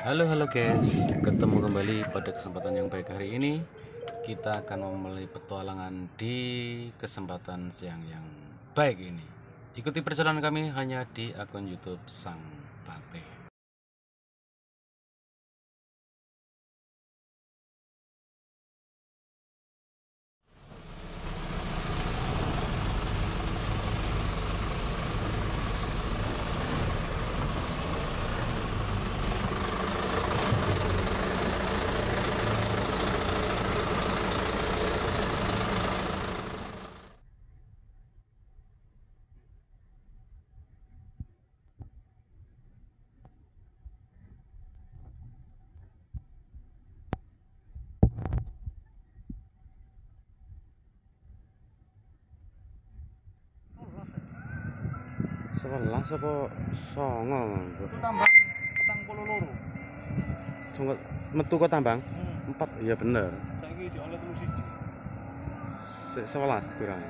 Halo guys, ketemu kembali pada kesempatan yang baik. Hari ini kita akan memulai petualangan di kesempatan siang yang baik ini. Ikuti perjalanan kami hanya di akun YouTube Sang Pate. Sebelas apa songo? Itu tambang petang puluh loro. Songo metu kok tambang? 4, iya bener. Saiki si oleh 31. 11 kurang.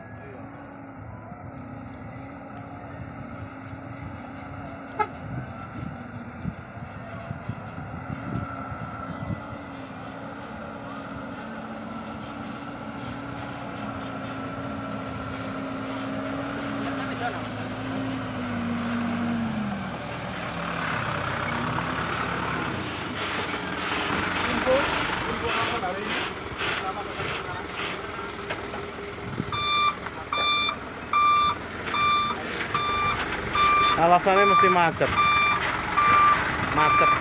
Info apa hari ini? Selama sekarang. Alasannya mesti macet. Macet.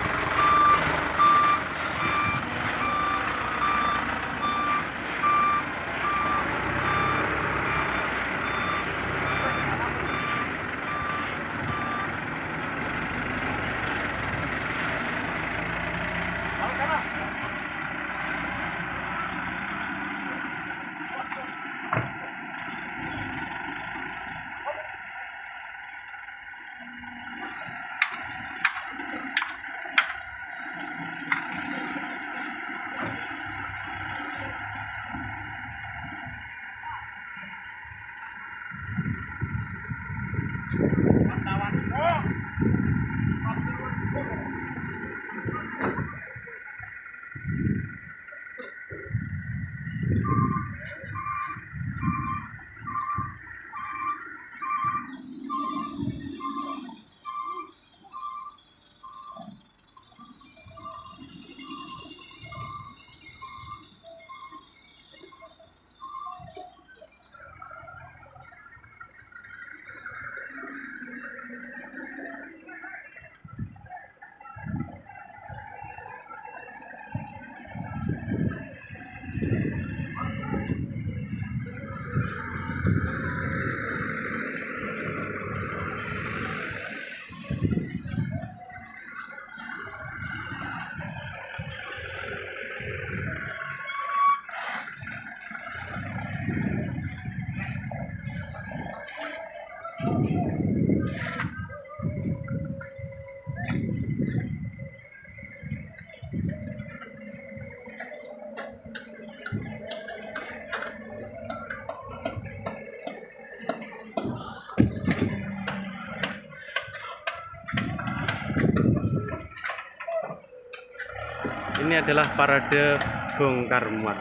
Ini adalah parade bongkar muat.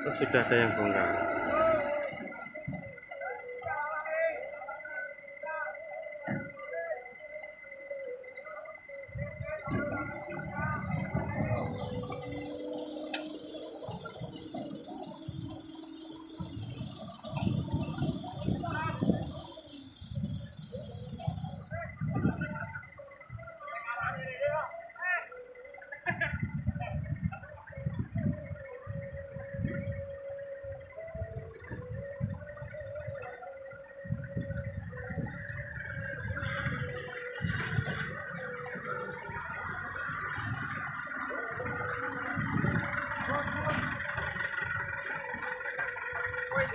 Oh, sudah ada yang bongkar. Woi,